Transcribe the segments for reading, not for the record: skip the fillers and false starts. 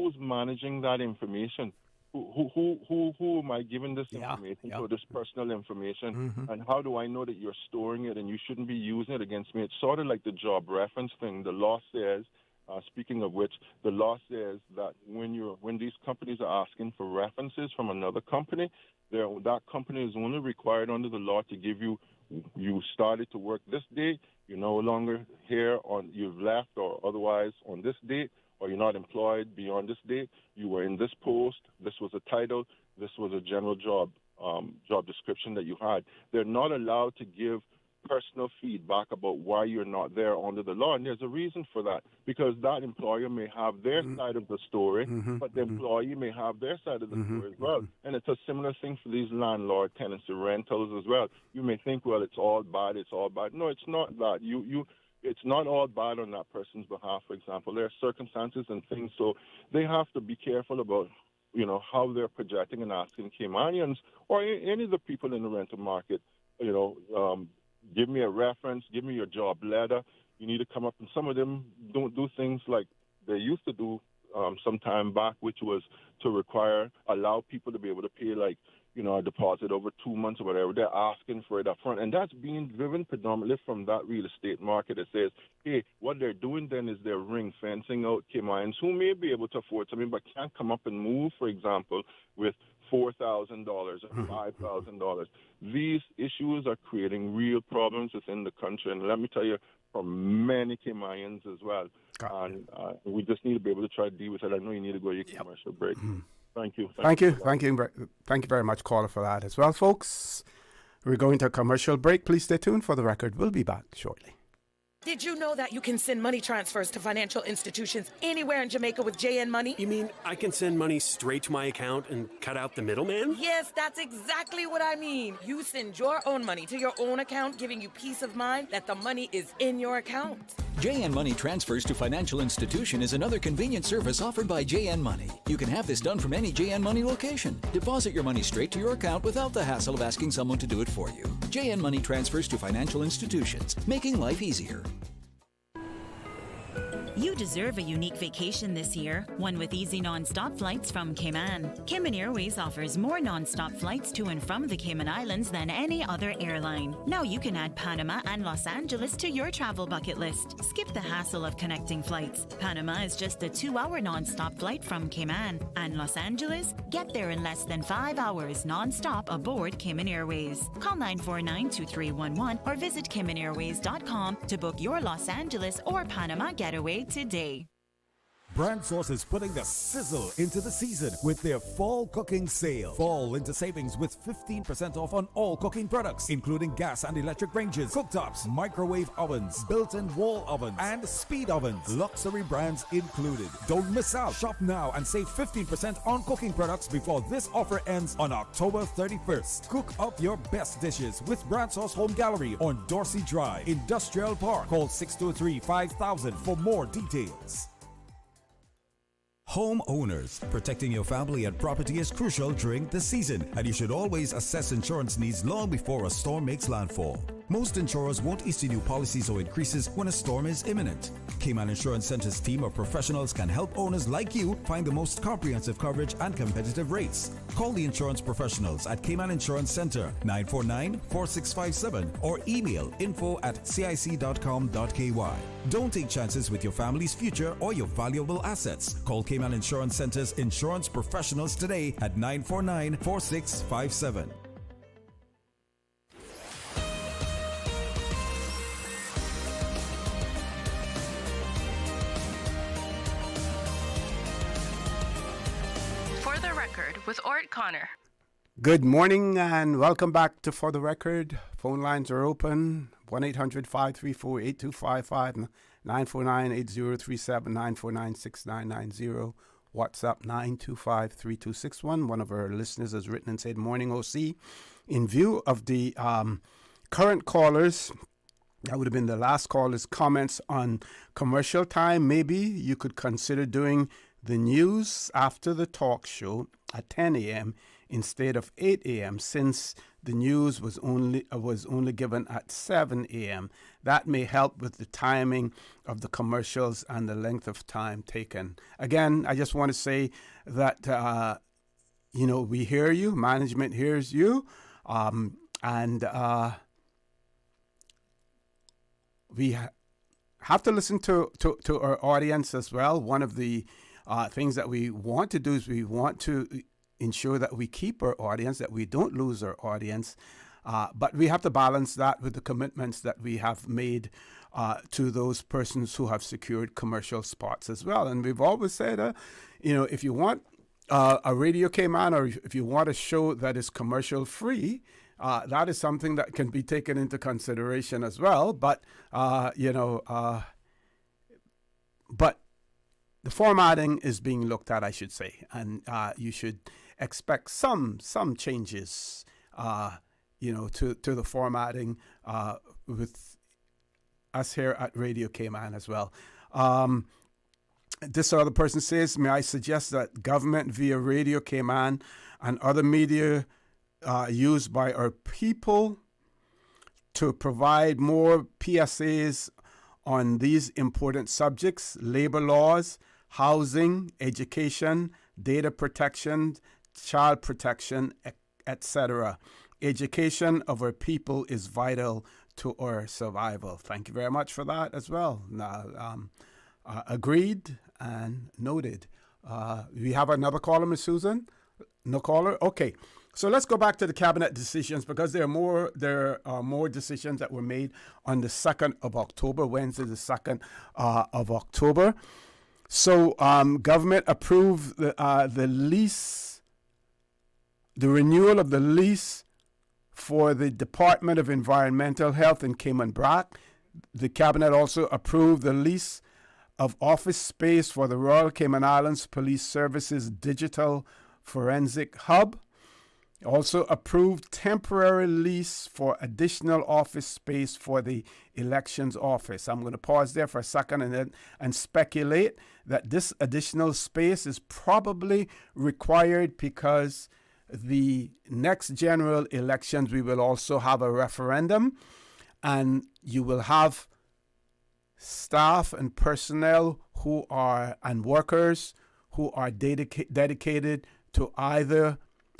who's managing that information? Who am I giving this information to, this personal information? And how do I know that you're storing it and you shouldn't be using it against me? It's sort of like the job reference thing. The law says, speaking of which, the law says that when these companies are asking for references from another company, that company is only required under the law to give you started to work this day, you're no longer here, you've left or otherwise on this date, or you're not employed beyond this date, you were in this post, this was a title, this was a general job description that you had. They're not allowed to give personal feedback about why you're not there under the law, and there's a reason for that, because that employer may have their side of the story, but the employee may have their side of the story as well. And it's a similar thing for these landlord tenancy rentals as well. You may think, well, it's all bad. No, it's not that. It's not all bad on that person's behalf, for example. There are circumstances and things, so they have to be careful about, how they're projecting and asking Caymanians or any of the people in the rental market, give me a reference, give me your job letter. You need to come up, and some of them don't do things like they used to do some time back, which was to allow people to be able to pay a deposit over 2 months or whatever. They're asking for it up front. And that's being driven predominantly from that real estate market that says, hey, what they're doing then is they're ring fencing out Caymanians who may be able to afford something but can't come up and move, for example, with $4,000 or $5,000. These issues are creating real problems within the country. And let me tell you, for many Caymanians as well. And we just need to be able to try to deal with it. I know you need to go to your commercial break. Thank you. Thank you very much, caller, for that as well, folks. We're going to a commercial break. Please stay tuned. For the record, we'll be back shortly. Did you know that you can send money transfers to financial institutions anywhere in Jamaica with JN Money? You mean I can send money straight to my account and cut out the middleman? Yes, that's exactly what I mean. You send your own money to your own account, giving you peace of mind that the money is in your account. JN Money Transfers to Financial Institution is another convenient service offered by JN Money. You can have this done from any JN Money location. Deposit your money straight to your account without the hassle of asking someone to do it for you. JN Money Transfers to Financial Institutions, making life easier. You deserve a unique vacation this year, one with easy non-stop flights from Cayman. Cayman Airways offers more non-stop flights to and from the Cayman Islands than any other airline. Now you can add Panama and Los Angeles to your travel bucket list. Skip the hassle of connecting flights. Panama is just a 2-hour non-stop flight from Cayman. And Los Angeles? Get there in less than 5 hours non-stop aboard Cayman Airways. Call 949-2311 or visit CaymanAirways.com to book your Los Angeles or Panama getaway today. Brand Source is putting the sizzle into the season with their fall cooking sale. Fall into savings with 15% off on all cooking products, including gas and electric ranges, cooktops, microwave ovens, built-in wall ovens, and speed ovens. Luxury brands included. Don't miss out. Shop now and save 15% on cooking products before this offer ends on October 31st. Cook up your best dishes with Brand Source Home Gallery on Dorsey Drive, Industrial Park. Call 623-5000 for more details. Homeowners, protecting your family and property is crucial during the season, and you should always assess insurance needs long before a storm makes landfall. Most insurers won't issue new policies or increases when a storm is imminent. Cayman Insurance Center's team of professionals can help owners like you find the most comprehensive coverage and competitive rates. Call the insurance professionals at Cayman Insurance Center 949-4657 or email info@cic.com.ky. Don't take chances with your family's future or your valuable assets. Call Cayman Insurance Center's insurance professionals today at 949-4657. For the Record with Orrett Connor. Good morning and welcome back to For the Record. Phone lines are open. 1-800-534-8255, 949-8037, 949-6990. WhatsApp 925-3261. One of our listeners has written and said, "Morning, OC. In view of the current callers," that would have been the last caller's comments on commercial time, maybe you could consider doing the news after the talk show at 10 a.m. instead of 8 a.m. since the news was only given at 7 a.m. That may help with the timing of the commercials and the length of time taken. Again, I just want to say that we hear you, management hears you, and we have to listen to our audience as well. One of the things that we want to do is we want to ensure that we keep our audience, that we don't lose our audience, but we have to balance that with the commitments that we have made to those persons who have secured commercial spots as well. And we've always said, if you want a Radio Cayman, or if you want a show that is commercial free, that is something that can be taken into consideration as well. But but the formatting is being looked at, I should say, and you should expect some changes, to the formatting with us here at Radio Cayman as well. This other person says, may I suggest that government via Radio Cayman and other media used by our people to provide more PSAs on these important subjects: labor laws, housing, education, data protection, child protection, etc. Education of our people is vital to our survival. Thank you very much for that as well. Agreed and noted. We have another caller, Ms. Susan? No caller? Okay. So let's go back to the cabinet decisions, because there are more decisions that were made on the 2nd of October, Wednesday the 2nd of October. So government approved the lease, the renewal of the lease for the Department of Environmental Health in Cayman Brac. The cabinet also approved the lease of office space for the Royal Cayman Islands Police Services Digital Forensic Hub. Also approved temporary lease for additional office space for the elections office. I'm going to pause there for a second and speculate that this additional space is probably required because the next general elections we will also have a referendum, and you will have staff and personnel and workers who are dedicated to either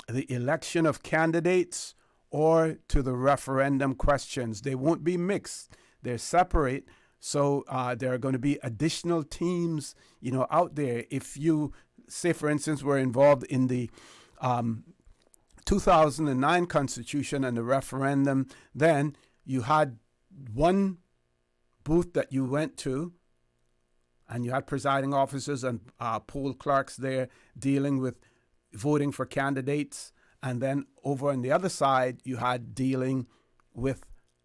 the election of candidates or to the referendum questions. They won't be mixed. They're separate. So there are going to be additional teams, out there. If you, say, for instance, were involved in the 2009 Constitution and the referendum, then you had one booth that you went to, and you had presiding officers and poll clerks there dealing with voting for candidates, and then over on the other side you had dealing with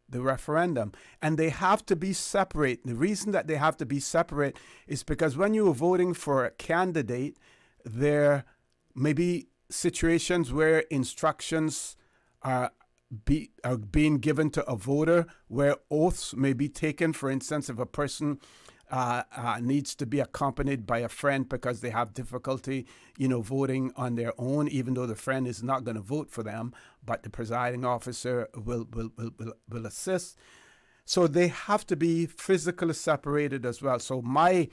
the referendum, and they have to be separate. The reason that they have to be separate is because when you are voting for a candidate, there may be situations where instructions are being given to a voter, where oaths may be taken. For instance, if a person needs to be accompanied by a friend because they have difficulty, voting on their own, even though the friend is not going to vote for them, but the presiding officer will assist. So they have to be physically separated as well. So my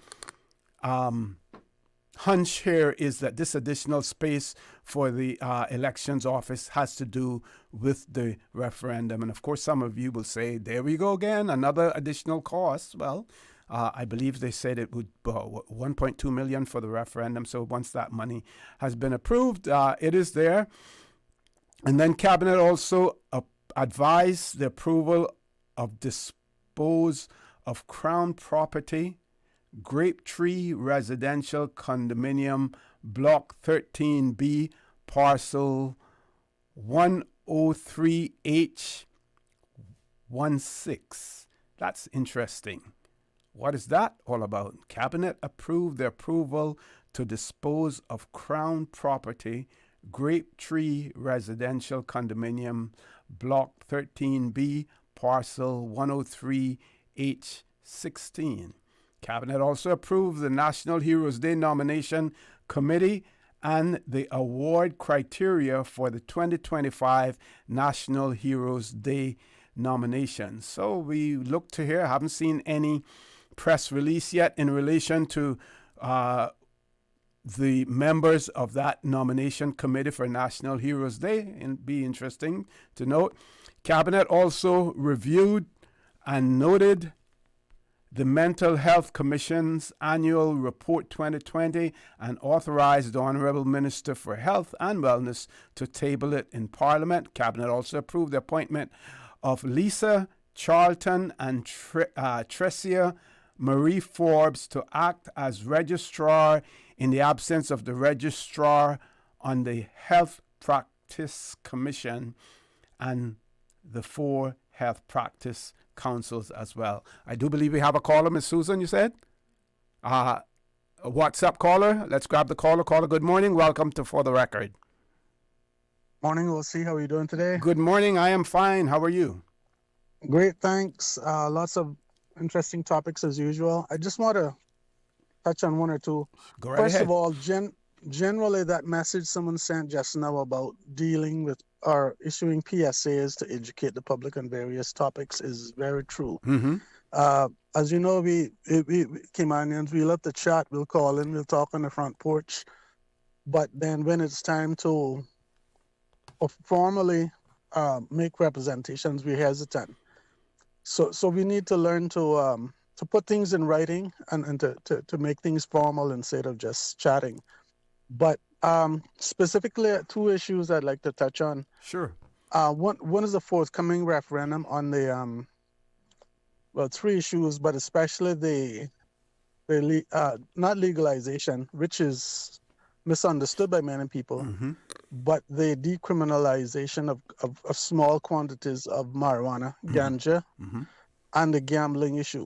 hunch here is that this additional space for the elections office has to do with the referendum. And of course, some of you will say, there we go again, another additional cost. Well, I believe they said it would $1.2 million for the referendum. So once that money has been approved, it is there. And then Cabinet also advised the approval of dispose of Crown property, Grape Tree Residential Condominium, Block 13B, Parcel 103H16. That's interesting. What is that all about? Cabinet approved the approval to dispose of Crown property, Grape Tree Residential Condominium, Block 13B, Parcel 103H16. Cabinet also approved the National Heroes Day Nomination Committee and the award criteria for the 2025 National Heroes Day nominations. So we look to hear, haven't seen any press release yet in relation to the members of that nomination committee for National Heroes Day. It'd be interesting to note. Cabinet also reviewed and noted the Mental Health Commission's annual report 2020 and authorized the Honorable Minister for Health and Wellness to table it in Parliament. Cabinet also approved the appointment of Lisa Charlton and Trecia Marie Forbes to act as registrar in the absence of the registrar on the Health Practice Commission and the 4 health practice councils as well. I do believe we have a caller, Ms. Susan, you said? A WhatsApp caller. Let's grab the caller. Caller, good morning. Welcome to For the Record. Morning, we'll see how are you doing today? Good morning. I am fine. How are you? Great, thanks. Lots of interesting topics as usual. I just want to touch on one or two. Go right First ahead. of all, generally that message someone sent just now about dealing with or issuing PSAs to educate the public on various topics is very true. Mm-hmm. As you know, we Caymanians, we love to chat, we'll call in, we'll talk on the front porch. But then when it's time to formally make representations, we're hesitant. So we need to learn to put things in writing and to make things formal instead of just chatting. But specifically, 2 issues I'd like to touch on. Sure. One is the forthcoming referendum on the 3 issues, but especially the not legalization, which is misunderstood by many people, Mm-hmm. but the decriminalization of small quantities of marijuana, ganja, Mm-hmm. and the gambling issue.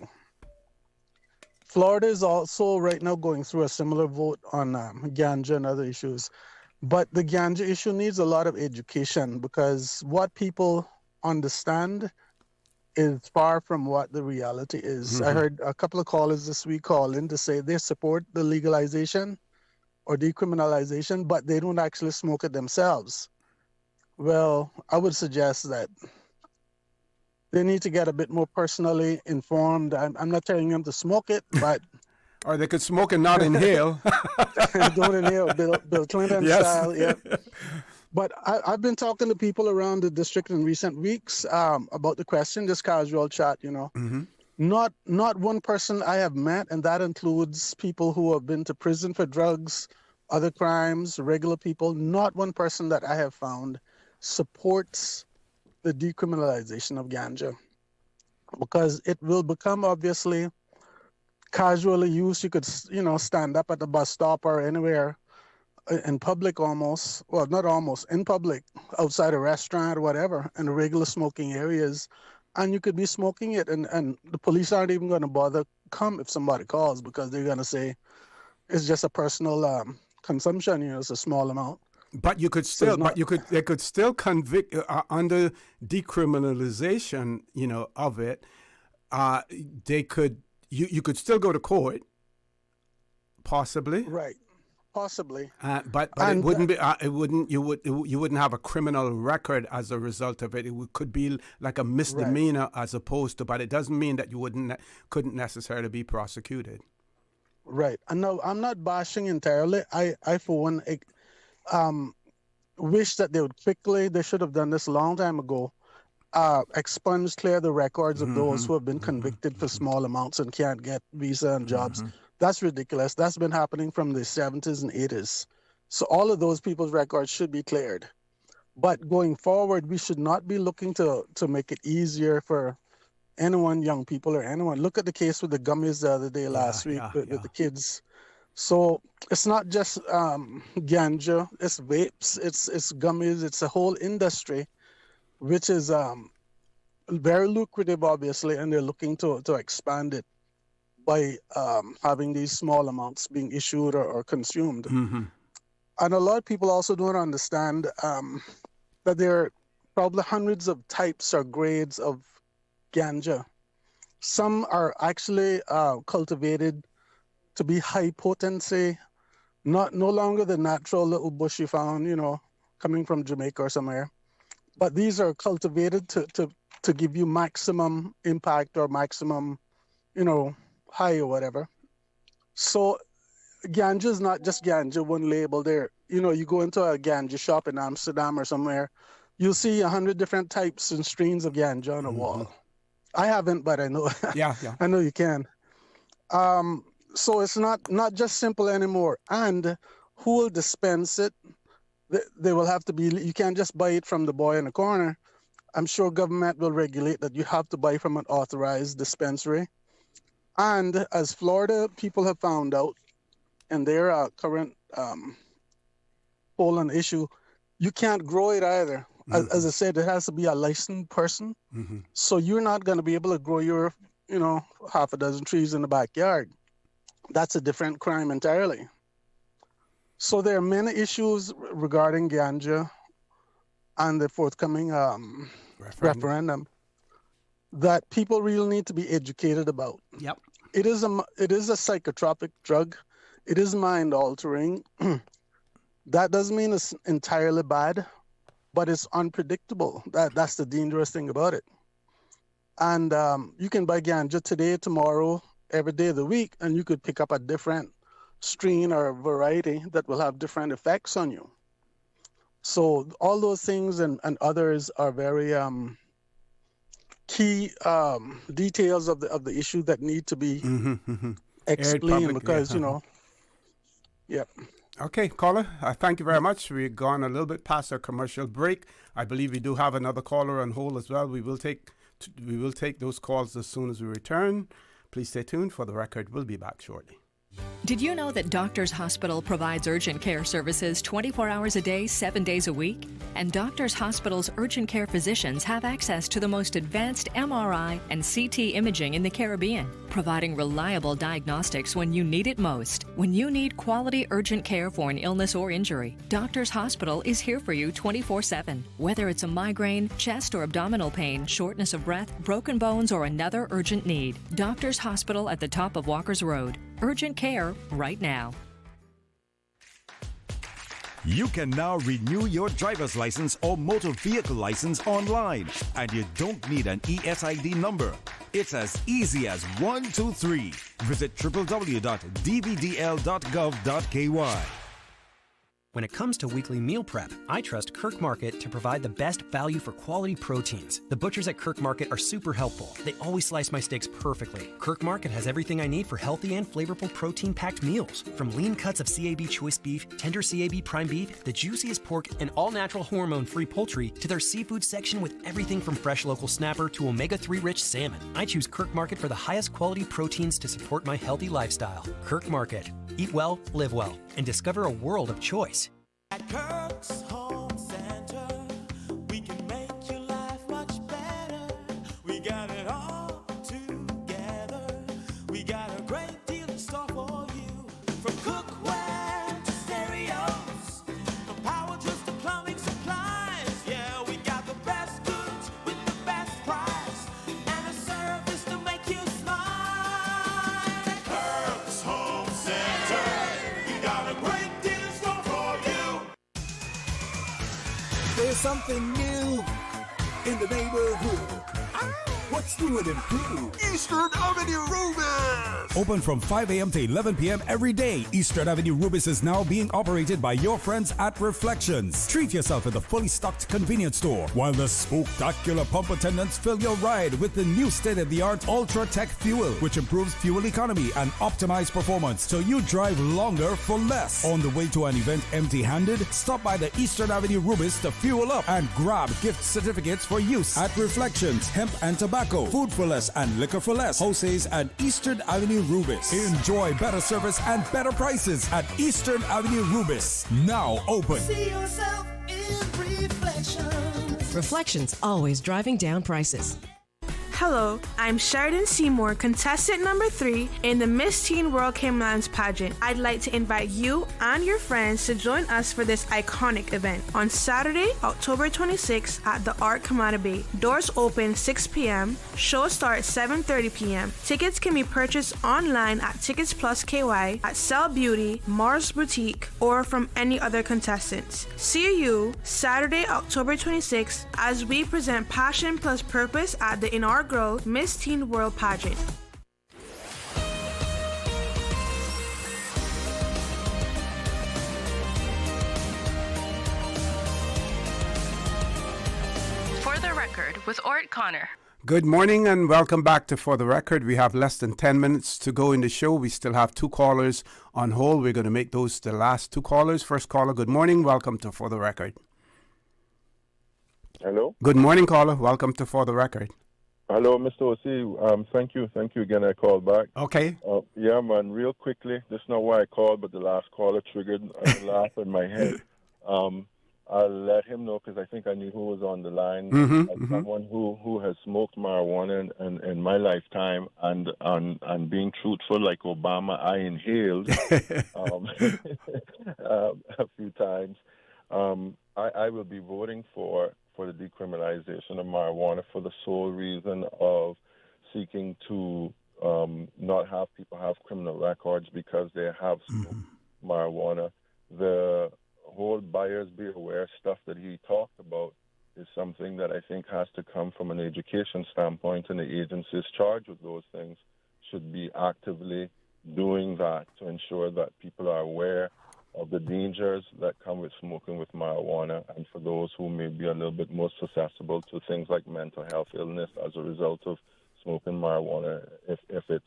Florida is also right now going through a similar vote on ganja and other issues. But the ganja issue needs a lot of education because what people understand is far from what the reality is. Mm-hmm. I heard a couple of callers this week call in to say they support the legalization or decriminalization, but they don't actually smoke it themselves. Well, I would suggest that they need to get a bit more personally informed. I'm not telling them to smoke it, but Or they could smoke and not inhale. don't inhale, Bill Clinton Yes. style. Yeah. But I've been talking to people around the district in recent weeks about the question, this casual chat, you know. Mm-hmm. Not one person I have met, and that includes people who have been to prison for drugs, other crimes, regular people. Not one person that I have found supports the decriminalization of ganja, because it will become obviously casually used. You could, stand up at the bus stop or anywhere in public almost, well, not almost, in public, outside a restaurant or whatever, in the regular smoking areas, and you could be smoking it, and the police aren't even going to bother come if somebody calls, because they're going to say it's just a personal consumption, it's a small amount. But you could still, they could still convict under decriminalization, of it. You could still go to court, possibly. Right, possibly. But it wouldn't be. You wouldn't have a criminal record as a result of it. It could be like a misdemeanor, right, as opposed to. But it doesn't mean that you couldn't necessarily be prosecuted. Right. And no, I'm not bashing entirely. I for one, wish that they should have done this a long time ago, clear the records of those who have been convicted for small amounts and can't get visa and jobs. That's ridiculous. That's been happening from the 70s and 80s. So all of those people's records should be cleared. But going forward, we should not be looking to make it easier for anyone, young people or anyone. Look at the case with the gummies the other day, last week with the kids. So it's not just ganja, it's vapes, it's gummies, it's a whole industry, which is very lucrative, obviously, and they're looking to expand it by having these small amounts being issued or consumed. Mm-hmm. And a lot of people also don't understand that there are probably hundreds of types or grades of ganja. Some are actually cultivated to be high potency No longer the natural little bush you found, coming from Jamaica or somewhere. But these are cultivated to give you maximum impact or maximum, high or whatever. So ganja is not just ganja, one label there. You go into a ganja shop in Amsterdam or somewhere, you'll see 100 different types and strains of ganja on a wall. I haven't, but I know. Yeah. I know you can. So it's not just simple anymore. And who will dispense it? They will have to be. You can't just buy it from the boy in the corner. I'm sure government will regulate that you have to buy from an authorized dispensary. And as Florida people have found out, in their current poll on the issue, you can't grow it either. As I said, it has to be a licensed person. So you're not going to be able to grow your, half a dozen trees in the backyard. That's a different crime entirely. So there are many issues regarding ganja and the forthcoming referendum that people really need to be educated about. Yep. It is a psychotropic drug. It is mind altering. That doesn't mean it's entirely bad, but it's unpredictable. That's the dangerous thing about it. And you can buy ganja today, tomorrow, every day of the week, and you could pick up a different strain or variety that will have different effects on you. So all those things and others are very key details of the issue that need to be explained because, Yep. Okay, caller, thank you very much. We've gone a little bit past our commercial break. I believe we do have another caller on hold as well. We will take those calls as soon as we return. Please stay tuned. For the record, we'll be back shortly. Did you know that Doctors Hospital provides urgent care services 24 hours a day, 7 days a week? And Doctors Hospital's urgent care physicians have access to the most advanced MRI and CT imaging in the Caribbean, providing reliable diagnostics when you need it most. When you need quality urgent care for an illness or injury, Doctors Hospital is here for you 24/7. Whether it's a migraine, chest or abdominal pain, shortness of breath, broken bones, or another urgent need, Doctors Hospital at the top of Walker's Road. Urgent care right now. You can now renew your driver's license or motor vehicle license online, and you don't need an ESID number. It's as easy as 1, 2, 3. Visit www.dvdl.gov.ky. When it comes to weekly meal prep, I trust Kirk Market to provide the best value for quality proteins. The butchers at Kirk Market are super helpful. They always slice my steaks perfectly. Kirk Market has everything I need for healthy and flavorful protein-packed meals. From lean cuts of CAB choice beef, tender CAB prime beef, the juiciest pork, and all-natural hormone-free poultry, to their seafood section with everything from fresh local snapper to omega-3 rich salmon. I choose Kirk Market for the highest quality proteins to support my healthy lifestyle. Kirk Market. Eat well, live well, and discover a world of choice. At Kirk's Home Center, we can make your life much better. We got it all together. We got a great deal in store for you. From cookware to stereos, from power tools to plumbing supplies. Yeah, we got the best goods with the best price, and a service to make you smile. At Kirk's Home Center, we got a great deal in store for you. There's something new in the neighborhood. What's new and improved? Eastern Avenue Rubis! Open from 5 a.m. to 11 p.m. every day, Eastern Avenue Rubis is now being operated by your friends at Reflections. Treat yourself at the fully stocked convenience store, while the spectacular pump attendants fill your ride with the new state-of-the-art Ultra Tech fuel, which improves fuel economy and optimized performance so you drive longer for less. On the way to an event empty-handed, stop by the Eastern Avenue Rubis to fuel up and grab gift certificates for use at Reflections, Hemp and Tobacco, Food for Less and Liquor for Less, Jose's and Eastern Avenue Rubis. Enjoy better service and better prices at Eastern Avenue Rubis. Now open. See yourself in Reflections. Reflections, always driving down prices. Hello, I'm Sheridan Seymour, contestant number 3 in the Miss Teen World Cayman Islands pageant. I'd like to invite you and your friends to join us for this iconic event on Saturday, October 26th at the Art Kamada Bay. Doors open 6 p.m. Show starts 7:30 p.m. Tickets can be purchased online at Tickets Plus KY, at Cell Beauty, Mars Boutique, or from any other contestants. See you Saturday, October 26th as we present Passion Plus Purpose at the inaugural Miss Teen World pageant. For the Record with Orrett Connor. Good morning and welcome back to For the Record. We have less than 10 minutes to go in the show. We still have 2 callers on hold. We're going to make those the last 2 callers. First caller, good morning. Welcome to For the Record. Hello? Good morning, caller. Welcome to For the Record. Hello, Mr. O.C. Thank you again. I called back. Okay. Yeah, man, real quickly. This is not why I called, but the last caller triggered a laugh in my head. I'll let him know because I think I knew who was on the line. Someone who has smoked marijuana in my lifetime and being truthful like Obama, I inhaled a few times. I will be voting for the decriminalization of marijuana for the sole reason of seeking to not have people have criminal records because they have smoked marijuana. The whole buyers beware stuff that he talked about is something that I think has to come from an education standpoint, and the agencies charged with those things should be actively doing that to ensure that people are aware of the dangers that come with smoking with marijuana, and for those who may be a little bit more susceptible to things like mental health illness as a result of smoking marijuana, if it's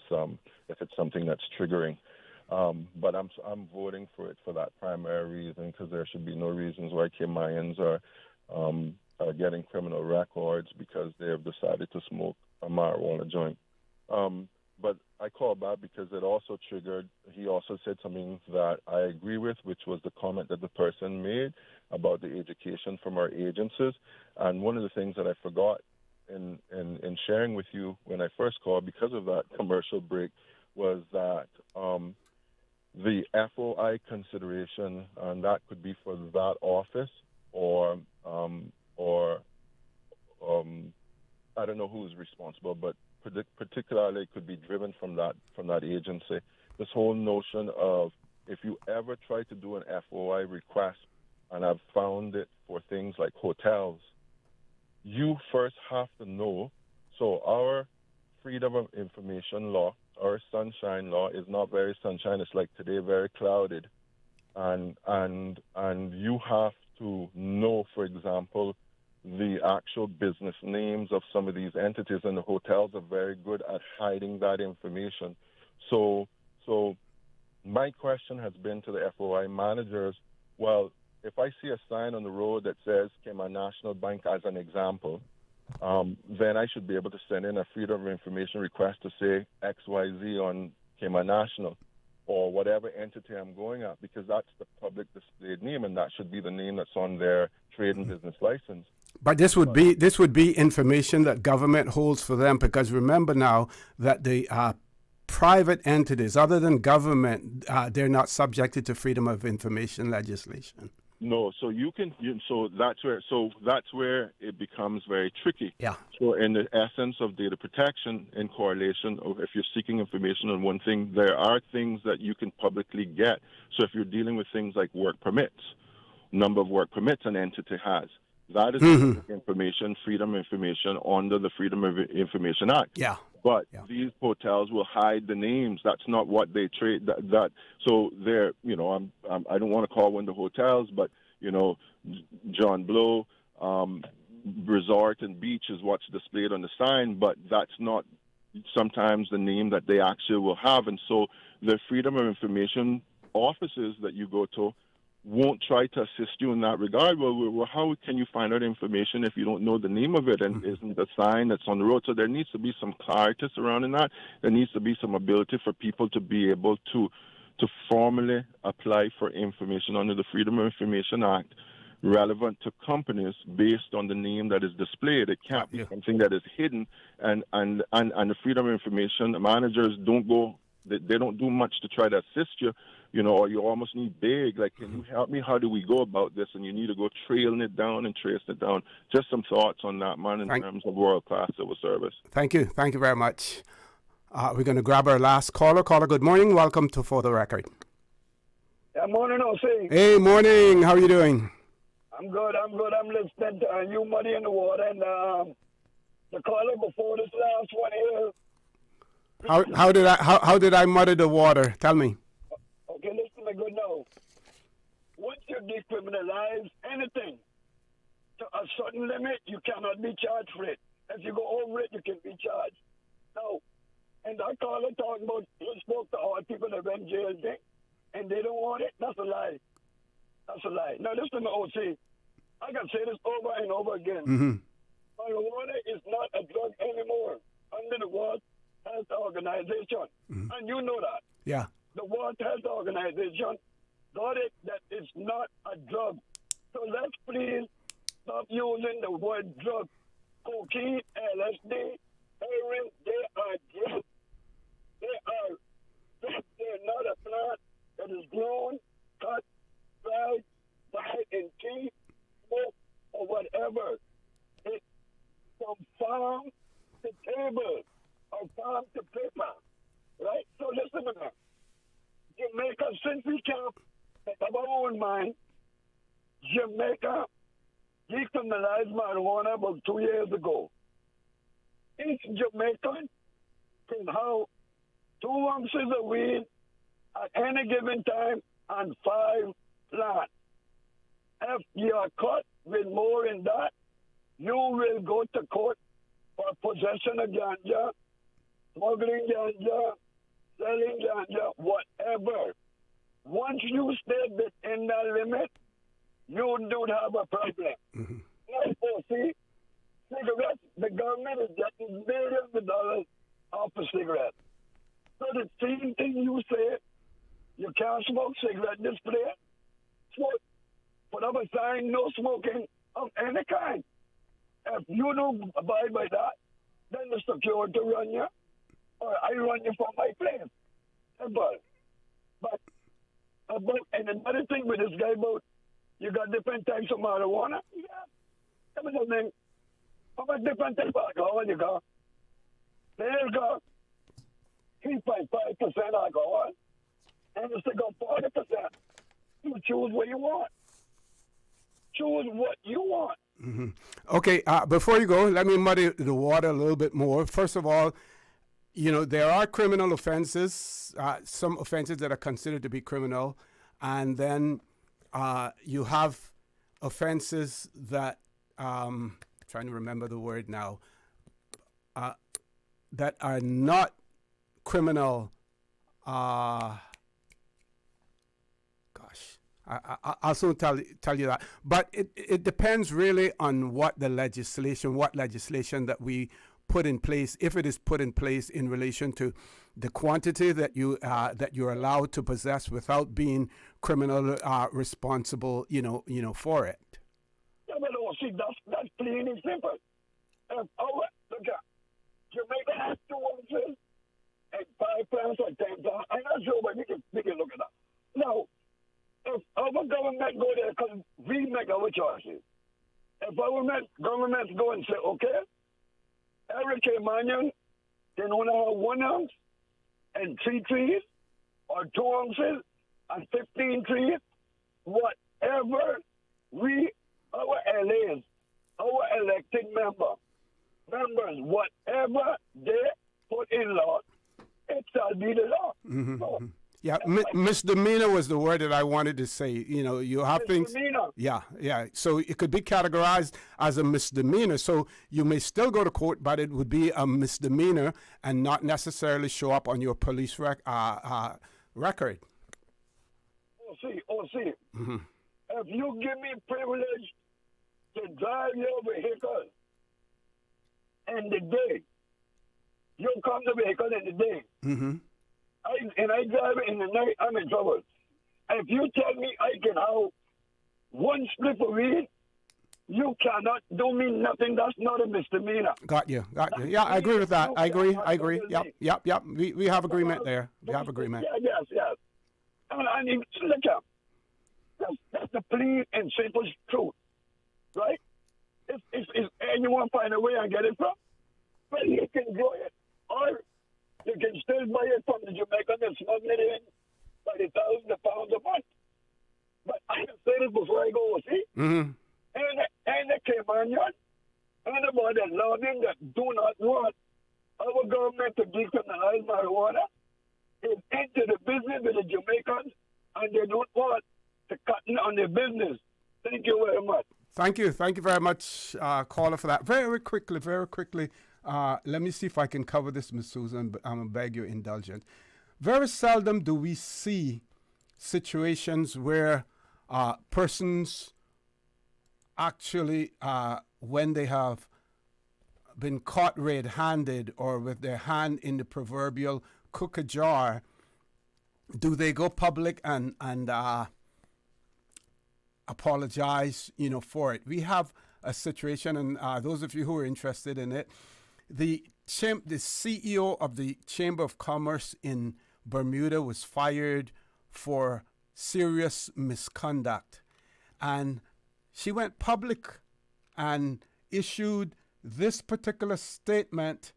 something that's triggering. But I'm voting for it for that primary reason, because there should be no reasons why Caymanians are getting criminal records because they have decided to smoke a marijuana joint. But I called back because it also triggered, he also said something that I agree with, which was the comment that the person made about the education from our agencies. And one of the things that I forgot in sharing with you when I first called because of that commercial break was that the FOI consideration, and that could be for that office or I don't know who's responsible, but particularly it could be driven from that agency. This whole notion of if you ever try to do an FOI request, and I've found it for things like hotels, you first have to know. So our Freedom of Information law, our sunshine law is not very sunshine. It's like today, very clouded, and you have to know, for example, the actual business names of some of these entities, and the hotels are very good at hiding that information. So my question has been to the FOI managers, well, if I see a sign on the road that says Cayman National Bank as an example, then I should be able to send in a Freedom of Information request to say XYZ on Cayman National or whatever entity I'm going at, because that's the public displayed name, and that should be the name that's on their trade and business license. But this would be information that government holds for them, because remember now that the private entities, other than government, they're not subjected to Freedom of Information legislation. No, so that's where it becomes very tricky. Yeah. So in the essence of data protection, in correlation, of if you're seeking information on one thing, there are things that you can publicly get. So if you're dealing with things like work permits, number of work permits an entity has, that is information, freedom of information under the Freedom of Information Act. Yeah. But these hotels will hide the names. That's not what they trade. So they're, I don't want to call one the hotels, but John Blow Resort and Beach is what's displayed on the sign, but that's not sometimes the name that they actually will have. And so the Freedom of Information offices that you go to won't try to assist you in that regard. Well, how can you find out information if you don't know the name of it and isn't the sign that's on the road? So there needs to be some clarity surrounding that. There needs to be some ability for people to be able to formally apply for information under the Freedom of Information Act relevant to companies based on the name that is displayed. It can't be something that is hidden. And the freedom of information managers don't go. They don't do much to try to assist you, or you almost need beg. Like, can you help me? How do we go about this? And you need to go trailing it down and tracing it down. Just some thoughts on that, man, in terms of world-class civil service. Thank you. Thank you very much. We're going to grab our last caller. Caller, good morning. Welcome to For the Record. Yeah, morning, O.C. Hey, morning. How are you doing? I'm good. I'm listening to you, Muddy in the Water, and the caller before this last one here. How did I muddy the water? Tell me. Okay, listen to me good now. Once you decriminalize anything to a certain limit, you cannot be charged for it. If you go over it, you can be charged. Now, and that caller talking about you spoke to all people that went jail thing, and they don't want it. That's a lie. That's a lie. Now listen to me, OC. I can say this over and over again. Marijuana is not a drug anymore under the World Health Organization, and you know that. Yeah. The World Health Organization got it that it's not a drug. So let's please stop using the word drug. Cocaine, LSD, heroin, they are drugs. They're not a plant that is grown, cut, fried, fried in tea, smoke, or whatever. It's from farm to table or farm to paper. Right? So listen to me. Jamaica, since we can't make up our own mind, Jamaica decriminalized marijuana about 2 years ago. Each Jamaican can have 2 ounces of weed at any given time on 5 plants. If you are caught with more than that, you will go to court for possession of ganja, smuggling ganja, selling ganja, whatever. Once you stay within that limit, you don't have a problem. Now, see, cigarettes, the government is getting millions of dollars off of cigarettes. So the same thing you say, you can't smoke cigarette display, smoke, put up a sign, no smoking of any kind. If you don't abide by that, then the security run you, or I run you from my place. Simple. But and another thing with this guy about, you got different types of marijuana? Yeah. Tell me something. How much different types of alcohol you got? There you go. 3.5% alcohol. And it's got 40%. You choose what you want. Choose what you want. Okay, before you go, let me muddy the water a little bit more. First of all, there are criminal offenses, some offenses that are considered to be criminal, and then you have offenses that, trying to remember the word now, that are not criminal. I'll soon tell you that. But it depends really on what legislation that we put in place, if it is put in place in relation to the quantity that you're allowed to possess without being criminal responsible, for it. Yeah, but see, that's plain and simple. Look at Jamaica has 2 ounces and 5 plants or 10 plants. I'm not sure, but we can look at that. Now, if our government go there, because we make our choices. If our government go and say, okay, every Caymanian can only have 1 ounce and 3 trees, or 2 ounces and 15 trees, whatever our LAs, our elected members, whatever they put in law, it shall be the law. So, yeah, misdemeanor was the word that I wanted to say. You have things. Yeah. So it could be categorized as a misdemeanor. So you may still go to court, but it would be a misdemeanor and not necessarily show up on your police record. See. If you give me privilege to drive your vehicle in the day, you come to vehicle in the day. I drive it in the night, I'm in trouble. If you tell me I can have one spliff of weed, you cannot do me nothing. That's not a misdemeanor. Got you. Yeah, I agree with that. I agree. Yep. We have agreement there. We have agreement. Yes. And look up. That's the plain and simple truth, right? If anyone find a way and get it from, well, you can grow it, or you can still buy it from the Jamaican and smuggle it in by the thousands of pounds a month. But I can say this before I go, see? Mm-hmm. And the Caymanian, anybody that lobbying that do not want our government to decriminalize marijuana is into the business with the Jamaicans, and they don't want to cut on their business. Thank you very much. Thank you very much, caller, for that. Very quickly. Let me see if I can cover this, Ms. Susan, but I'm going to beg your indulgence. Very seldom do we see situations where persons actually, when they have been caught red-handed or with their hand in the proverbial cookie jar, do they go public and apologize, for it? We have a situation, and those of you who are interested in it, the CEO of the Chamber of Commerce in Bermuda was fired for serious misconduct, and she went public and issued this particular statement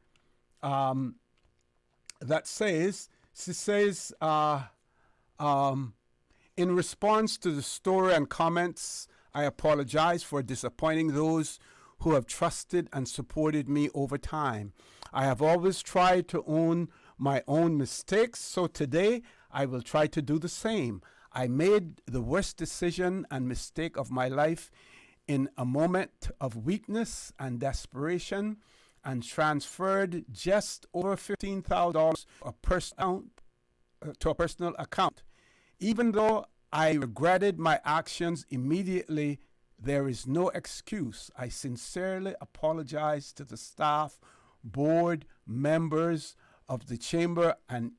that says, in response to the story and comments, I apologize for disappointing those who have trusted and supported me over time. I have always tried to own my own mistakes, so today I will try to do the same. I made the worst decision and mistake of my life in a moment of weakness and desperation, and transferred just over $15,000 to a personal account. Even though I regretted my actions immediately, there is no excuse. I sincerely apologize to the staff, board, members of the Chamber, and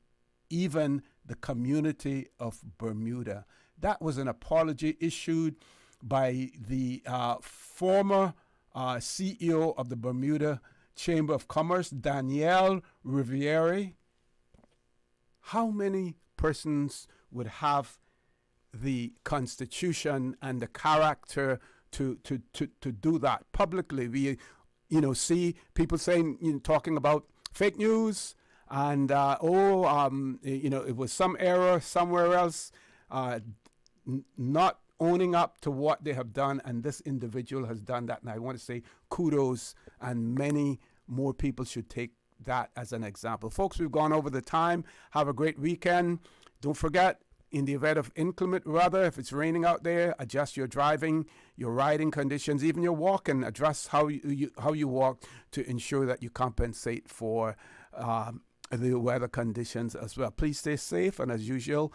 even the community of Bermuda. That was an apology issued by the former CEO of the Bermuda Chamber of Commerce, Danielle Riviere. How many persons would have the constitution and the character to do that publicly? We, see people saying, talking about fake news and, it was some error somewhere else, not owning up to what they have done, and this individual has done that. And I want to say kudos, and many more people should take that as an example. Folks, we've gone over the time. Have a great weekend. Don't forget, in the event of inclement weather, if it's raining out there, adjust your driving, your riding conditions, even your walking. Address how you walk to ensure that you compensate for the weather conditions as well. Please stay safe, and as usual,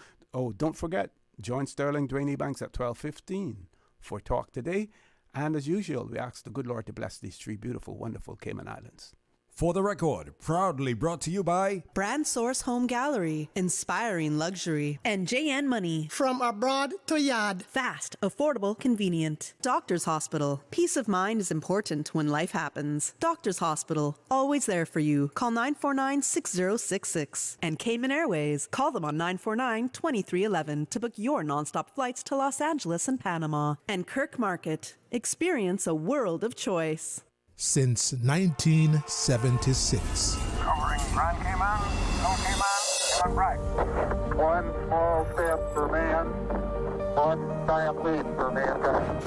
don't forget, join Sterling Dwayne Ebanks at 12:15 for Talk Today. And as usual, we ask the good Lord to bless these three beautiful, wonderful Cayman Islands. For the Record, proudly brought to you by Brand Source Home Gallery, inspiring luxury. And JN Money. From abroad to yard. Fast, affordable, convenient. Doctors Hospital. Peace of mind is important when life happens. Doctors Hospital, always there for you. Call 949-6066. And Cayman Airways. Call them on 949-2311 to book your nonstop flights to Los Angeles and Panama. And Kirk Market. Experience a world of choice. Since 1976. Covering Grand Cayman, Little Cayman, and right. One small step for man, one giant leap for mankind.